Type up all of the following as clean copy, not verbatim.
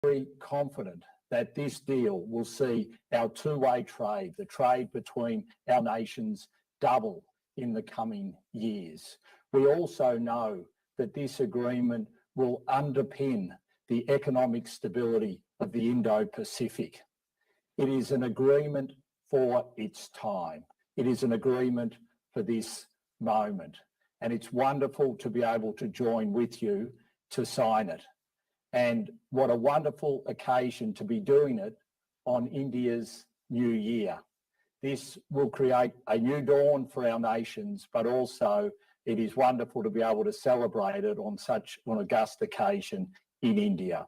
very confident that this deal will see our two-way trade, the trade between our nations, double in the coming years. We also know that this agreement will underpin the economic stability of the Indo-Pacific. It is an agreement for its time. It is an agreement for this moment. And it's wonderful to be able to join with you to sign it. And what a wonderful occasion to be doing it on India's New Year. This will create a new dawn for our nations, but also it is wonderful to be able to celebrate it on such an august occasion in India.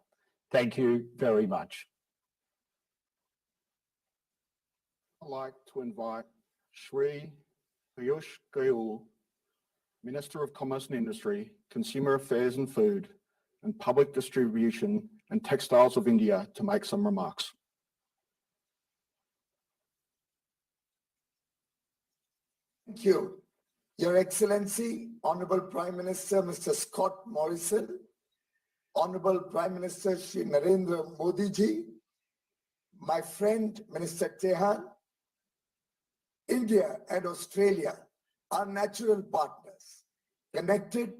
Thank you very much. I'd like to invite Shri Piyush Goyal, Minister of Commerce and Industry, Consumer Affairs and Food, and Public Distribution and Textiles of India to make some remarks. Thank you. Your Excellency, Honorable Prime Minister Mr. Scott Morrison, Honorable Prime Minister Shri Narendra Modi ji, my friend Minister Tehan, India and Australia are natural partners, connected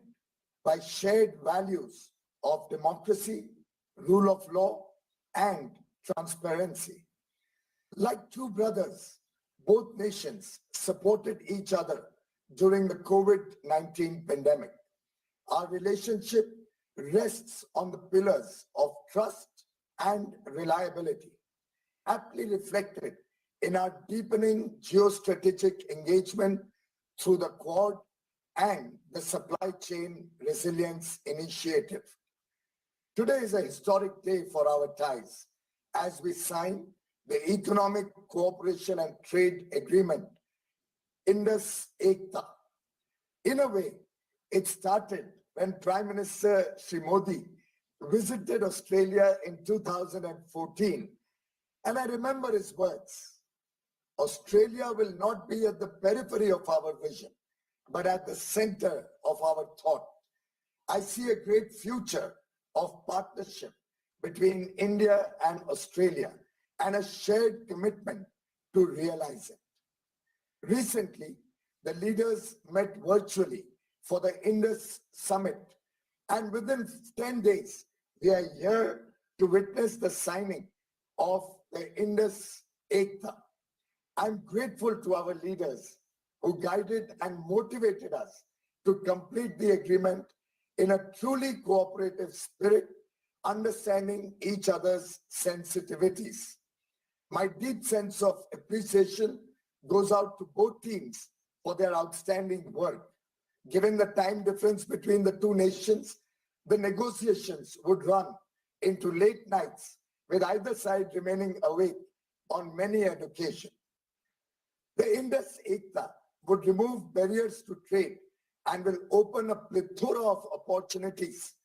by shared values of democracy, rule of law, and transparency. Like two brothers, both nations supported each other during the COVID-19 pandemic. Our relationship rests on the pillars of trust and reliability, aptly reflected in our deepening geostrategic engagement through the Quad and the Supply Chain Resilience Initiative. Today is a historic day for our ties as we sign the Economic Cooperation and Trade Agreement, Indus Ekta. In a way, it started when Prime Minister Shri Modi visited Australia in 2014. And I remember his words, Australia will not be at the periphery of our vision, but at the center of our thought. I see a great future of partnership between India and Australia and a shared commitment to realize it. Recently, the leaders met virtually for the Indus Summit, and within 10 days, we are here to witness the signing of the Indus Ekta. I'm grateful to our leaders who guided and motivated us to complete the agreement in a truly cooperative spirit, understanding each other's sensitivities. My deep sense of appreciation goes out to both teams for their outstanding work. Given the time difference between the two nations, the negotiations would run into late nights, with either side remaining awake on many an occasion. The Indus Ekta would remove barriers to trade and will open a plethora of opportunities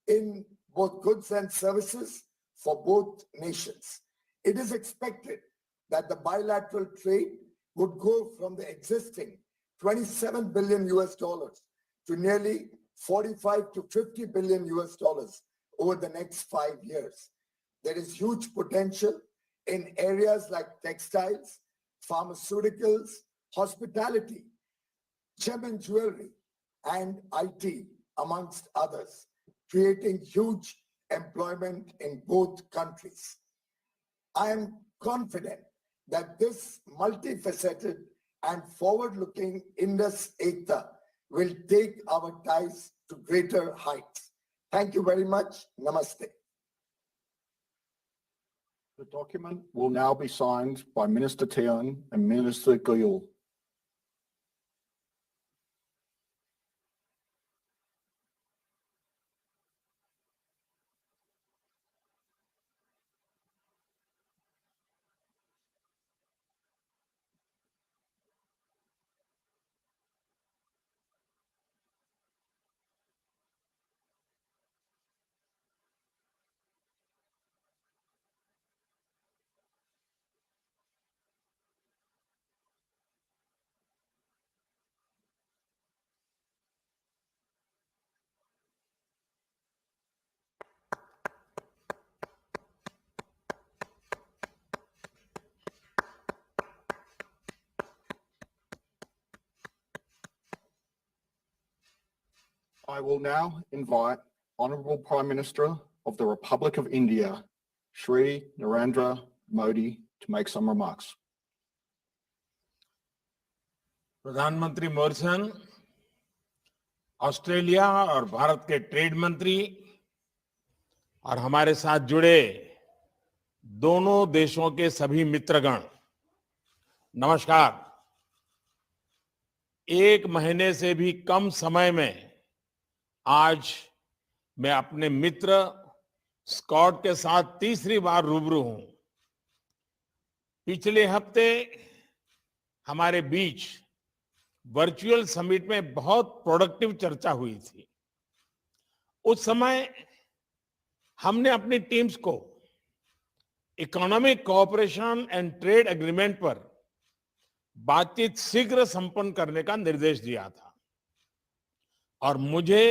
in both goods and services for both nations. It is expected that the bilateral trade would go from the existing 27 billion US dollars to nearly 45 to 50 billion US dollars over the next 5 years. There is huge potential in areas like textiles, pharmaceuticals, hospitality, gem and jewelry, and IT, amongst others, creating huge employment in both countries. I am confident that this multifaceted and forward-looking Indus Ekta will take our ties to greater heights. Thank you very much. Namaste. The document will now be signed by Minister Tehan and Minister Goyal. I will now invite Honourable Prime Minister of the Republic of India, Shri Narendra Modi, to make some remarks. प्रधानमंत्री Morrison, Australia और भारत के trade मंत्री और हमारे साथ जुड़े दोनों देशों के सभी मित्रगण, नमस्कार। एक महीने से भी कम समय में आज मैं अपने मित्र स्कॉट के साथ तीसरी बार रूबरू हूं। पिछले हफ्ते हमारे बीच वर्चुअल समिट में बहुत प्रोडक्टिव चर्चा हुई थी। उस समय हमने अपनी टीम्स को economic cooperation and trade agreement पर बातचीत शीघ्र संपन्न करने का निर्देश दिया था और मुझे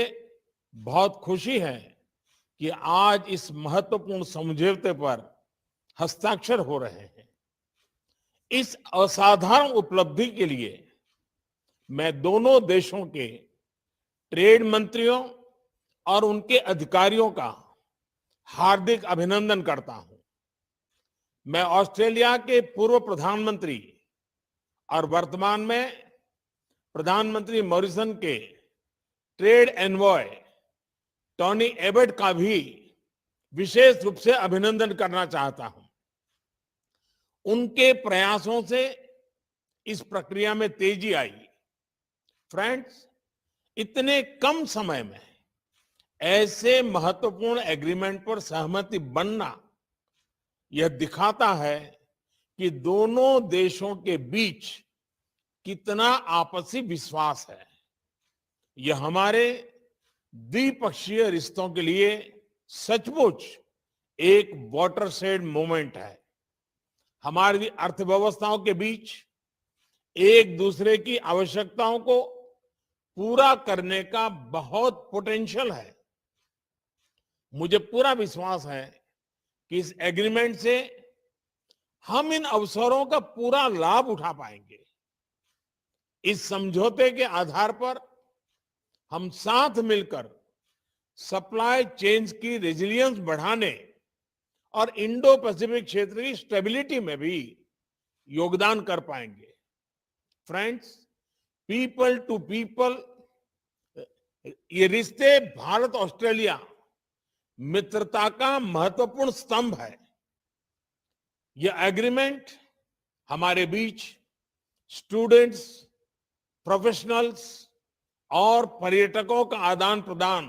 बहुत खुशी है कि आज इस महत्वपूर्ण समझौते पर हस्ताक्षर हो रहे हैं। इस असाधारण उपलब्धि के लिए मैं दोनों देशों के ट्रेड मंत्रियों और उनके अधिकारियों का हार्दिक अभिनंदन करता हूं। मैं ऑस्ट्रेलिया के पूर्व प्रधानमंत्री और वर्तमान में प्रधानमंत्री मॉरिसन के ट्रेड एनवॉय टोनी एबट का भी विशेष रूप से अभिनंदन करना चाहता हूं। उनके प्रयासों से इस प्रक्रिया में तेजी आई। फ्रेंड्स, इतने कम समय में ऐसे महत्वपूर्ण एग्रीमेंट पर सहमति बनना यह दिखाता है कि दोनों देशों के बीच कितना आपसी विश्वास है। यह हमारे द्विपक्षीय रिश्तों के लिए सचमुच एक वाटरशेड मोमेंट है। हमारी अर्थव्यवस्थाओं के बीच एक दूसरे की आवश्यकताओं को पूरा करने का बहुत पोटेंशियल है। मुझे पूरा विश्वास है कि इस एग्रीमेंट से हम इन अवसरों का पूरा लाभ उठा पाएंगे। इस समझौते के आधार पर हम साथ मिलकर सप्लाई चेन्स की रेजिलियंस बढ़ाने और इंडो पैसिफिक क्षेत्र की स्टेबिलिटी में भी योगदान कर पाएंगे। फ्रेंड्स, पीपल टू पीपल ये रिश्ते भारत ऑस्ट्रेलिया मित्रता का महत्वपूर्ण स्तंभ है। यह एग्रीमेंट हमारे बीच स्टूडेंट्स, प्रोफेशनल्स और पर्यटकों का आदान प्रदान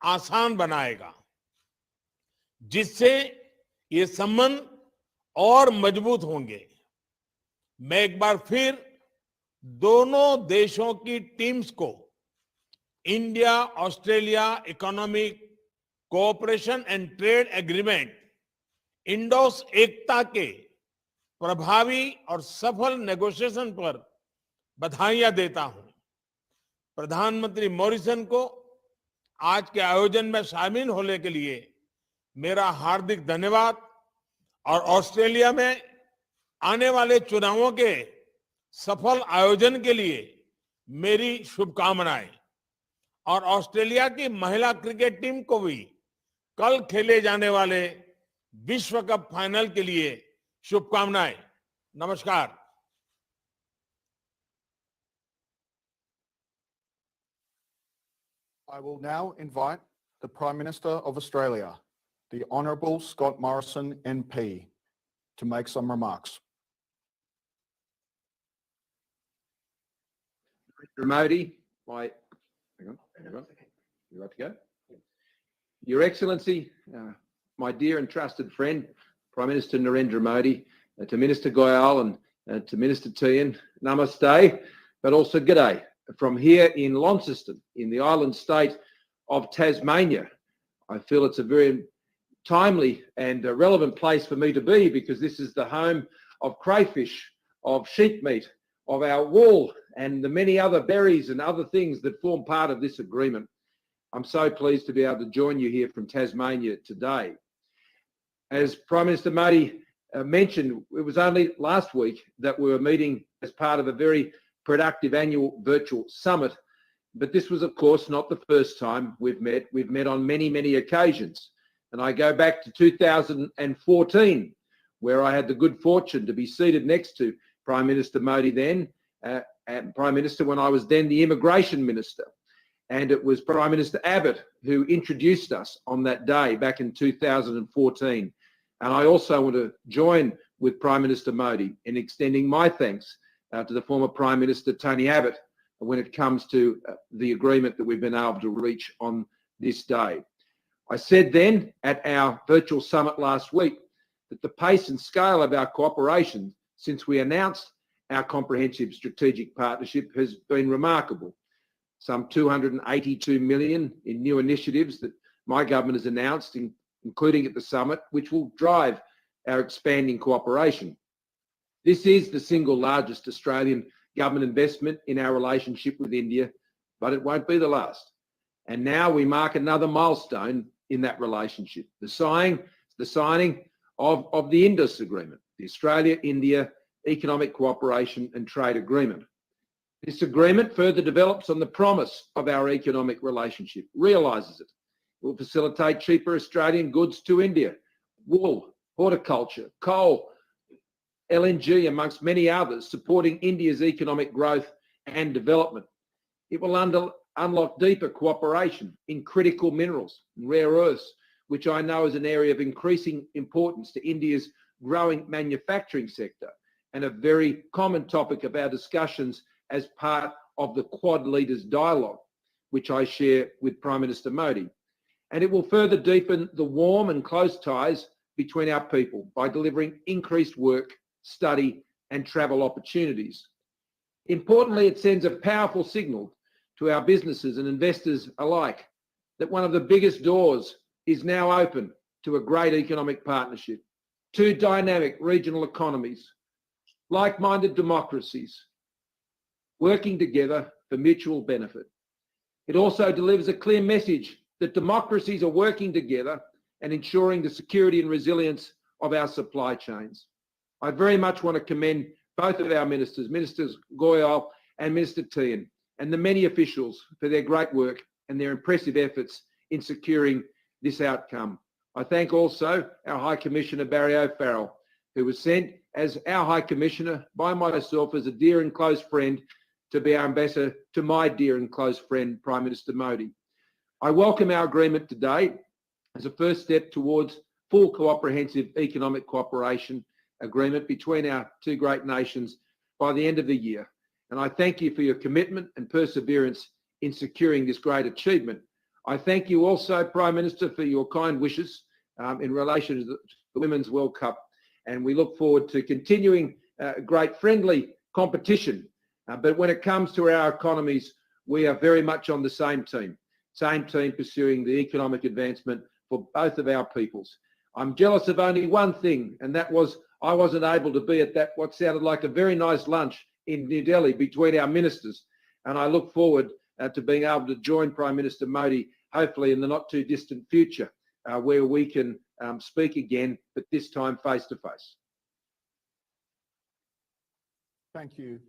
आसान बनाएगा, जिससे ये संबंध और मजबूत होंगे। मैं एक बार फिर दोनों देशों की टीम्स को India Australia economic cooperation and trade agreement Ind Aus ECTA के प्रभावी और सफल नेगोशिएशन पर बधाइयां देता हूं। प्रधानमंत्री मॉरिसन को आज के आयोजन में शामिल होने के लिए मेरा हार्दिक धन्यवाद और ऑस्ट्रेलिया में आने वाले चुनावों के सफल आयोजन के लिए मेरी शुभकामनाएं। और ऑस्ट्रेलिया की महिला क्रिकेट टीम को भी कल खेले जाने वाले विश्व कप फाइनल के लिए शुभकामनाएं। नमस्कार। I will now invite the Prime Minister of Australia, the Honourable Scott Morrison MP, to make some remarks. Modi, hang on, you right to go? Your Excellency, my dear and trusted friend, Prime Minister Narendra Modi, to Minister Goyal and to Minister Tehan, namaste, but also g'day from here in Launceston, in the island state of Tasmania. I feel it's a very timely and relevant place for me to be because this is the home of crayfish, of sheep meat, of our wool and the many other berries and other things that form part of this agreement. I'm so pleased to be able to join you here from Tasmania today. As Prime Minister Modi mentioned, it was only last week that we were meeting as part of a very productive annual virtual summit But this was, of course, not the first time we've met. We've met on many, many occasions. And I go back to 2014, where I had the good fortune to be seated next to Prime Minister Modi then, and Prime Minister when I was then the Immigration Minister. And it was Prime Minister Abbott who introduced us on that day back in 2014. And I also want to join with Prime Minister Modi in extending my thanks to the former Prime Minister Tony Abbott when it comes to the agreement that we've been able to reach on this day. I said then at our virtual summit last week that the pace and scale of our cooperation since we announced our comprehensive strategic partnership has been remarkable. Some 282 million in new initiatives that my government has announced, including at the summit, which will drive our expanding cooperation. This is the single largest Australian government investment in our relationship with India, but it won't be the last. And now we mark another milestone in that relationship, the signing of the Indus Agreement, the Australia-India Economic Cooperation and Trade Agreement. This agreement further develops on the promise of our economic relationship, realises it. It will facilitate cheaper Australian goods to India, wool, horticulture, coal, LNG, amongst many others, supporting India's economic growth and development. It will unlock deeper cooperation in critical minerals and rare earths, which I know is an area of increasing importance to India's growing manufacturing sector and a very common topic of our discussions as part of the Quad Leaders Dialogue, which I share with Prime Minister Modi. And it will further deepen the warm and close ties between our people by delivering increased work, study and travel opportunities. Importantly, it sends a powerful signal to our businesses and investors alike that one of the biggest doors is now open to a great economic partnership, two dynamic regional economies, like-minded democracies, working together for mutual benefit. It also delivers a clear message that democracies are working together and ensuring the security and resilience of our supply chains. I very much want to commend both of our ministers, Ministers Goyal and Minister Tehan, and the many officials for their great work and their impressive efforts in securing this outcome. I thank also our High Commissioner Barry O'Farrell, who was sent as our High Commissioner by myself as a dear and close friend to be our ambassador to my dear and close friend, Prime Minister Modi. I welcome our agreement today as a first step towards full comprehensive economic cooperation agreement between our two great nations by the end of the year. And I thank you for your commitment and perseverance in securing this great achievement. I thank you also, Prime Minister, for your kind wishes in relation to the Women's World Cup. And we look forward to continuing great friendly competition. But when it comes to our economies, we are very much on the same team pursuing the economic advancement for both of our peoples. I'm jealous of only one thing, and that was I wasn't able to be at that, what sounded like a very nice lunch in New Delhi between our ministers. And I look forward to being able to join Prime Minister Modi, hopefully in the not too distant future, where we can speak again, but this time face to face. Thank you,